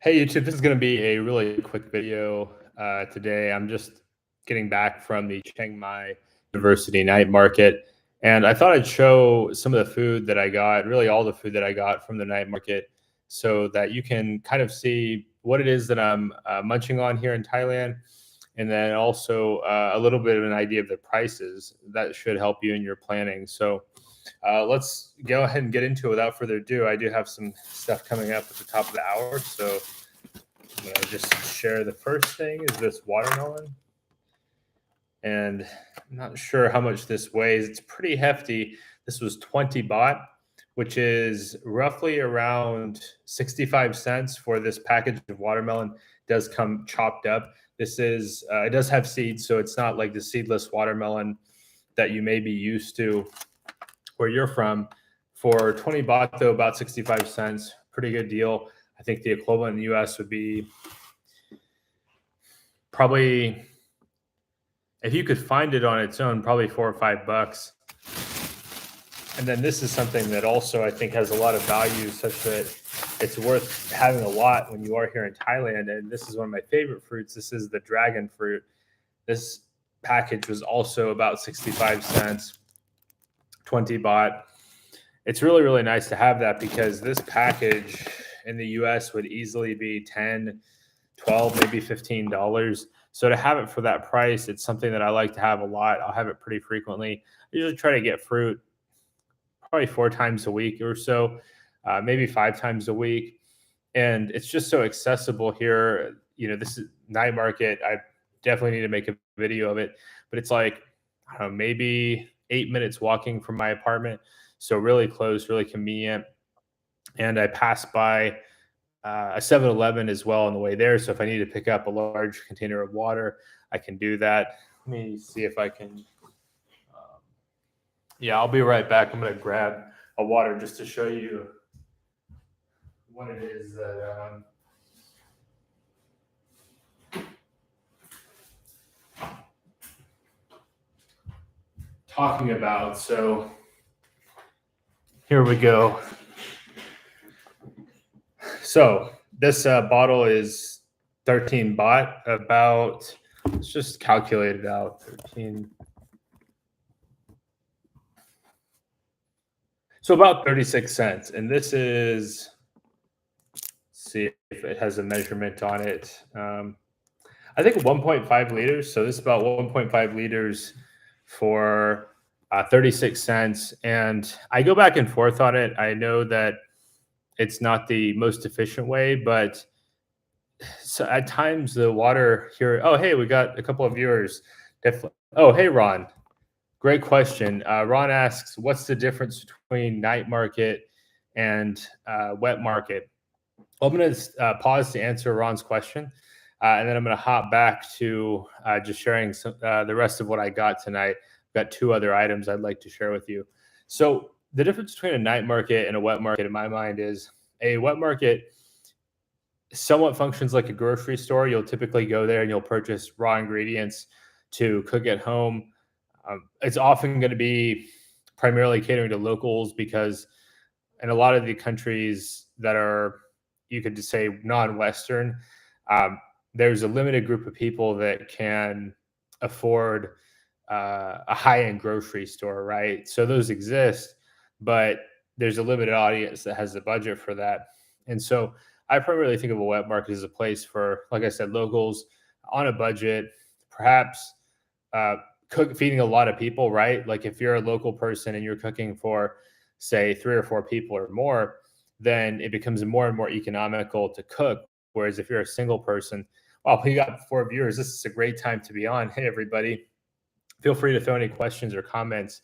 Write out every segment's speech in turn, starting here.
Hey YouTube, this is going to be a really quick video today. I'm just getting back from the Chiang Mai University night market, and I thought I'd show some of the food that I got, really all the food that I got from the night market, so that you can kind of see what it is that I'm munching on here in Thailand, and then also a little bit of an idea of the prices. That should help you in your planning. So let's go ahead and get into it without further ado. I do have some stuff coming up at the top of the hour, so I'm going to just share. The first thing is this watermelon, and I'm not sure how much this weighs. It's pretty hefty. This was 20 baht, which is roughly around 65 cents for this package of watermelon. It does come chopped up. This is, it does have seeds, so it's not like the seedless watermelon that you may be used to where you're from. For 20 baht, though, about 65 cents, pretty good deal. I think the equivalent in the US would be probably, if you could find it on its own, probably $4 or $5. And then this is something that also I think has a lot of value, such that it's worth having a lot when you are here in Thailand. And this is one of my favorite fruits. This is the dragon fruit. This package was also about 65 cents, 20 baht. It's really, really nice to have that because this package in the US would easily be 10, 12, maybe $15. So to have it for that price, it's something that I like to have a lot. I'll have it pretty frequently. I usually try to get fruit probably 4 times a week or so, maybe 5 times a week. And it's just so accessible here. You know, this is night market. I definitely need to make a video of it, but it's like, I don't know, maybe 8 minutes walking from my apartment. So really close, really convenient. And I pass by a 7-Eleven as well on the way there. So if I need to pick up a large container of water, I can do that. Let me see if I can. Yeah, I'll be right back. I'm going to grab a water just to show you what it is that talking about. So here we go. So this bottle is 13 baht, about, let's just calculate it out, 13. So about 36 cents. And this is, let's see if it has a measurement on it. I think 1.5 liters. So this is about 1.5 liters for 36 cents. And I go back and forth on it. I know that it's not the most efficient way, but so at times the water here. Oh, hey, we got a couple of viewers. Definitely. Oh, hey, Ron. Great question. Ron asks, what's the difference between night market and wet market? Well, I'm going to pause to answer Ron's question. And then I'm going to hop back to just sharing the rest of what I got tonight. I've got 2 other items I'd like to share with you. So the difference between a night market and a wet market in my mind is a wet market somewhat functions like a grocery store. You'll typically go there and you'll purchase raw ingredients to cook at home. It's often going to be primarily catering to locals because in a lot of the countries that are, you could just say, non-Western, there's a limited group of people that can afford a high-end grocery store, right? So those exist, but there's a limited audience that has the budget for that. And so I primarily think of a wet market as a place for, like I said, locals on a budget, perhaps feeding a lot of people, right? Like if you're a local person and you're cooking for, say, 3 or 4 people or more, then it becomes more and more economical to cook. Whereas if you're a single person, well, we got 4 viewers. This is a great time to be on. Hey, everybody. Feel free to throw any questions or comments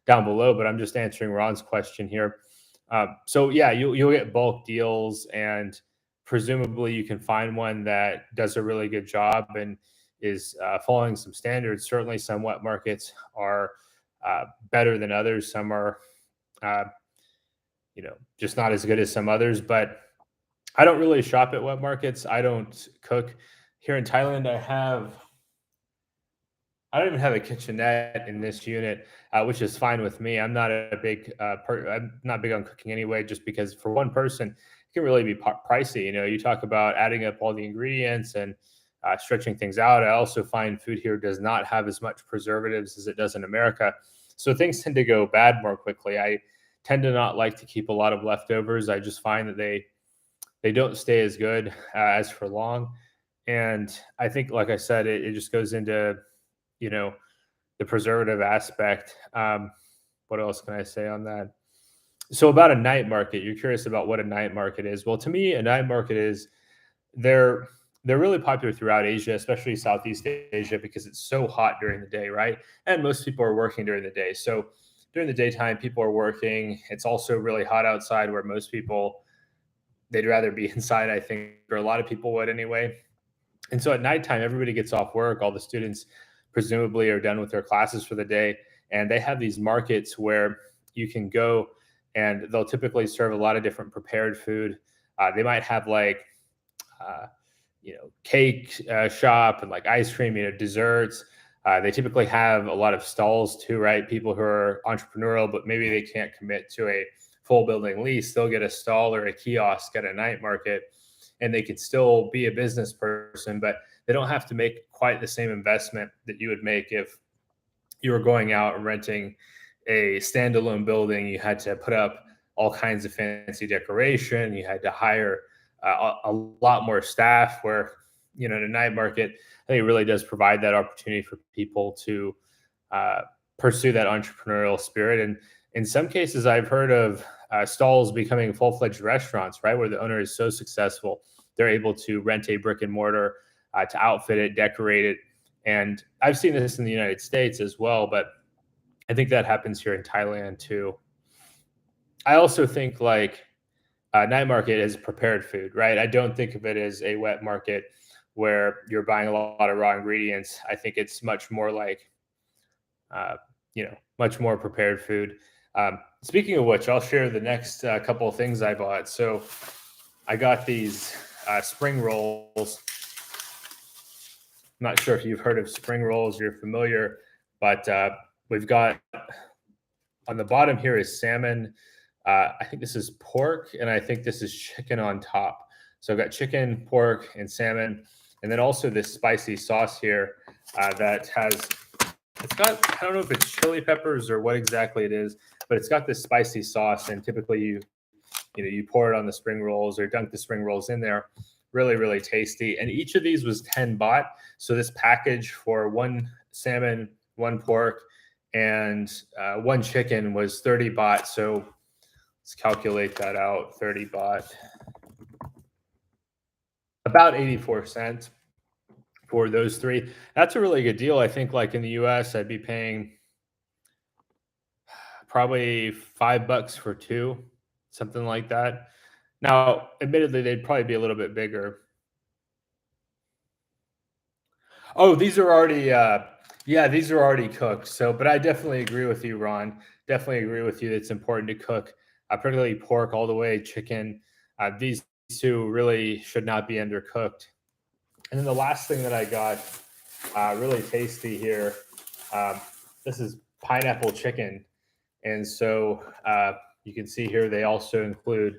down below, but I'm just answering Ron's question here. So yeah, you'll get bulk deals, and presumably you can find one that does a really good job and is following some standards. Certainly some wet markets are better than others. Some are, just not as good as some others, but I don't really shop at wet markets. I don't cook here in Thailand. I don't even have a kitchenette in this unit, which is fine with me. I'm not a big I'm not big on cooking anyway, just because for one person, can really be pricey. You talk about adding up all the ingredients and stretching things out. I also find food here does not have as much preservatives as it does in America, so things tend to go bad more quickly. I tend to not like to keep a lot of leftovers. I just find that they don't stay as good as for long. And I think, like I said, it just goes into you know the preservative aspect. What else can I say on that? So about a night market, you're curious about what a night market is. Well, to me, a night market is they're they're really popular throughout Asia, especially Southeast Asia, because it's so hot during the day, right? And most people are working during the day. So during the daytime, people are working. It's also really hot outside, where most people they'd rather be inside, I think, or a lot of people would anyway. And so at nighttime, everybody gets off work. All the students presumably are done with their classes for the day. And they have these markets where you can go and they'll typically serve a lot of different prepared food. They might have like, uh, cake shop and like ice cream, desserts. They typically have a lot of stalls too, right? People who are entrepreneurial, but maybe they can't commit to a full building lease. They'll get a stall or a kiosk at a night market and they could still be a business person, but they don't have to make quite the same investment that you would make if you were going out and renting a standalone building. You had to put up all kinds of fancy decoration. You had to hire a lot more staff. Where in a night market, I think it really does provide that opportunity for people to uh, pursue that entrepreneurial spirit. And in some cases, I've heard of stalls becoming full-fledged restaurants, right, where the owner is so successful they're able to rent a brick and mortar to outfit it, decorate it. And I've seen this in the United States as well, but I think that happens here in Thailand too. I also think like night market is prepared food, right? I don't think of it as a wet market where you're buying a lot of raw ingredients. I think it's much more like, much more prepared food. Speaking of which, I'll share the next couple of things I bought. So I got these spring rolls. I'm not sure if you've heard of spring rolls, you're familiar, but we've got on the bottom here is salmon. I think this is pork, and I think this is chicken on top. So I've got chicken, pork, and salmon, and then also this spicy sauce here that has. It's got. I don't know if it's chili peppers or what exactly it is, but it's got this spicy sauce, and typically you pour it on the spring rolls or dunk the spring rolls in there. Really, really tasty. And each of these was 10 baht. So this package for one salmon, one pork, and one chicken was 30 baht. So let's calculate that out. 30 baht, about 84 cents for those three. That's a really good deal. I think like in the US, I'd be paying probably $5 for two, something like that. Now, admittedly, they'd probably be a little bit bigger. Oh, these are already, yeah, these are already cooked. So, but I definitely agree with you, Ron. Definitely agree with you. That it's important to cook, particularly pork all the way, chicken. These two really should not be undercooked. And then the last thing that I got, really tasty here. Um, this is pineapple chicken, and so you can see here they also include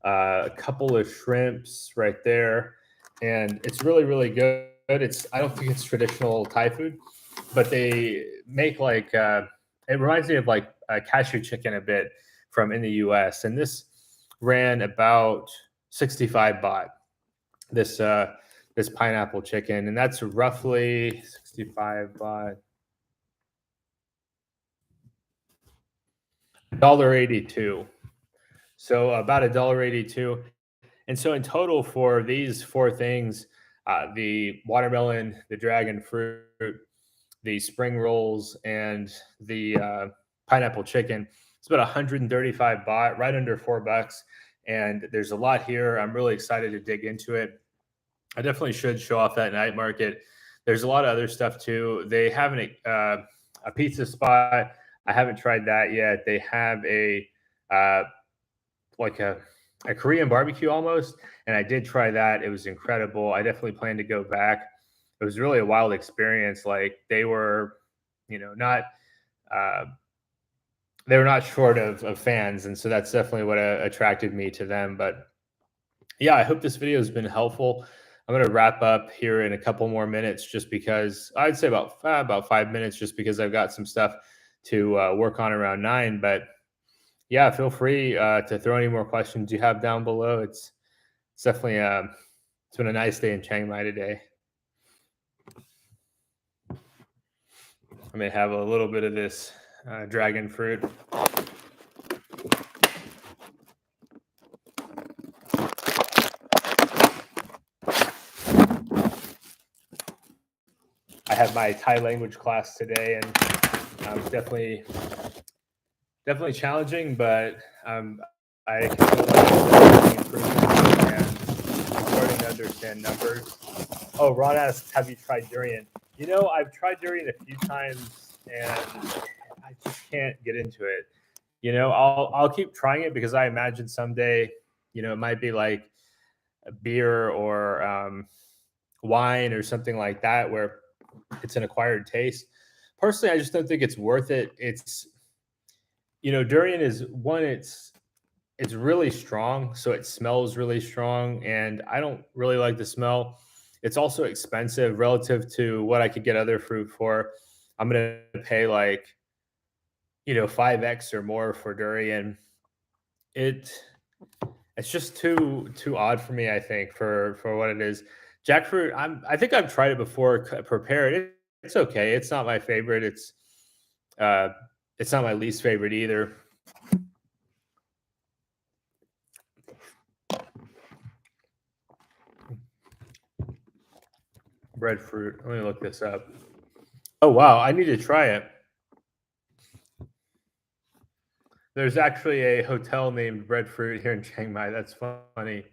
a couple of shrimps right there, and it's really really good. It's I don't think it's traditional Thai food, but they make like it reminds me of like cashew chicken a bit from in the U.S. And this ran about 65 baht. This this pineapple chicken, and that's roughly 65 baht, $1.82. So about $1.82. And so in total for these four things, the watermelon, the dragon fruit, the spring rolls, and the pineapple chicken, it's about 135 baht, right under $4. And there's a lot here. I'm really excited to dig into it. I definitely should show off that night market. There's a lot of other stuff too. They have a pizza spot. I haven't tried that yet. They have uh, like a Korean barbecue almost, and I did try that. It was incredible. I definitely plan to go back. It was really a wild experience. Like not uh, they were not short of fans, and so that's definitely what attracted me to them. But Yeah, I hope this video has been helpful. I'm going to wrap up here in a couple more minutes, just because I'd say about 5 minutes, just because I've got some stuff to work on around 9. But yeah, feel free to throw any more questions you have down below. It's definitely it's been a nice day in Chiang Mai today. I'm gonna have a little bit of this dragon fruit. I had my Thai language class today, and definitely challenging, but I can feel like improvement and starting to understand numbers. Oh, Ron asks, "Have you tried durian?" I've tried durian a few times, and I just can't get into it. I'll keep trying it because I imagine someday, it might be like a beer or wine or something like that, where it's an acquired taste. Personally, I just don't think it's worth it. Durian is one. It's really strong, so it smells really strong, and I don't really like the smell. It's also expensive relative to what I could get other fruit for. I'm gonna pay like 5x or more for durian. It it's just too odd for me, I think, for what it is. Jackfruit, I think I've tried it before, prepared. It's okay. It's not my favorite. Uh it's not my least favorite either. Breadfruit. Let me look this up. Oh wow, I need to try it. There's actually a hotel named Breadfruit here in Chiang Mai. That's funny.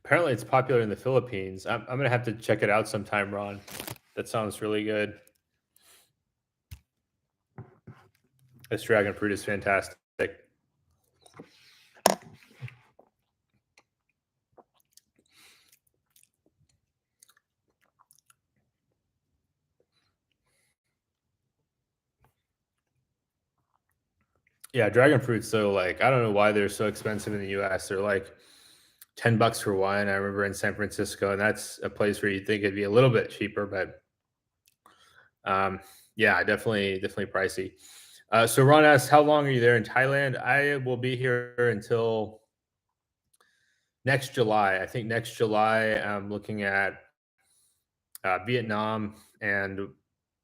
Apparently, it's popular in the Philippines. I'm gonna have to check it out sometime, Ron. That sounds really good. This dragon fruit is fantastic. Yeah, dragon fruits. So like, I don't know why they're so expensive in the U.S. They're like $10 for one. I remember in San Francisco, and that's a place where you'd think it'd be a little bit cheaper, but um, yeah, definitely pricey. So Ron asks, how long are you there in Thailand? I will be here until next July. I think next July, I'm looking at Vietnam, and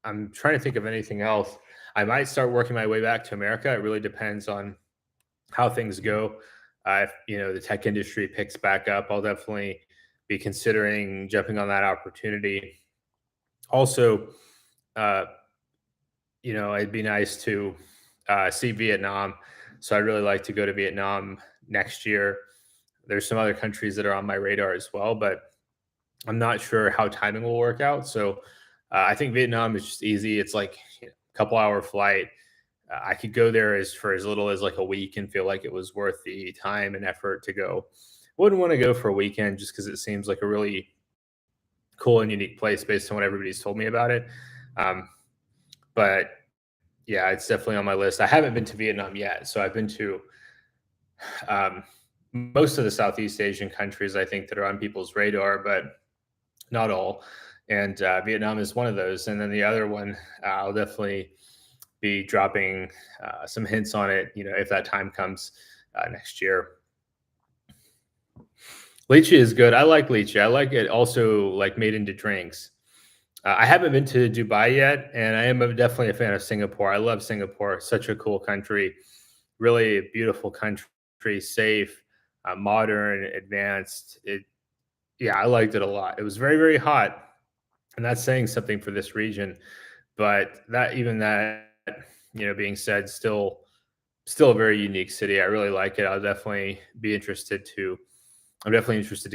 I'm trying to think of anything else. I might start working my way back to America. It really depends on how things go. If the tech industry picks back up, I'll definitely be considering jumping on that opportunity. Also, uh, it'd be nice to see Vietnam. So I'd really like to go to Vietnam next year. There's some other countries that are on my radar as well, but I'm not sure how timing will work out. So I think Vietnam is just easy. It's like a couple hour flight. I could go there as for as little as like a week and feel like it was worth the time and effort to go. Wouldn't want to go for a weekend just because it seems like a really cool and unique place based on what everybody's told me about it. Um, but yeah, it's definitely on my list. I haven't been to Vietnam yet, so I've been to um, most of the Southeast Asian countries. I think that are on people's radar, but not all. And Vietnam is one of those. And then the other one, I'll definitely be dropping some hints on it, if that time comes next year. Lychee is good. I like lychee. I like it also like made into drinks. I haven't been to Dubai yet, and I am definitely a fan of Singapore. I love Singapore. Such a cool country, really beautiful country, safe, modern, advanced. Yeah, I liked it a lot. It was very, very hot, and that's saying something for this region. But being said, still a very unique city. I really like it. I'm definitely interested to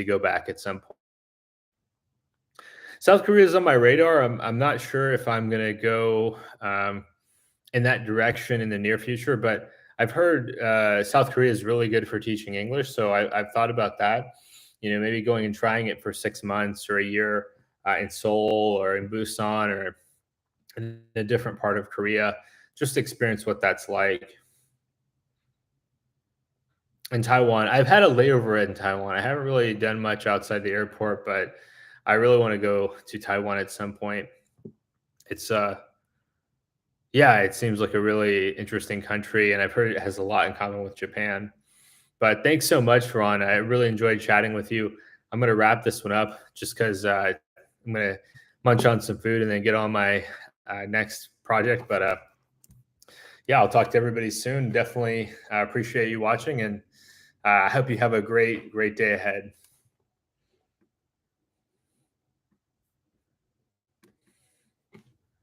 go back at some point. South Korea is on my radar. I'm not sure if I'm gonna go in that direction in the near future, but I've heard South Korea is really good for teaching English. So I've thought about that. Maybe going and trying it for 6 months or a year in Seoul or in Busan or in a different part of Korea. just experience what that's like. In Taiwan, I've had a layover in Taiwan. I haven't really done much outside the airport, but I really want to go to Taiwan at some point. It's yeah, it seems like a really interesting country, and I've heard it has a lot in common with Japan. But thanks so much, Ron. I really enjoyed chatting with you. I'm going to wrap this one up just because I'm going to munch on some food and then get on my next project. But yeah, I'll talk to everybody soon. Definitely appreciate you watching, and I hope you have a great day ahead.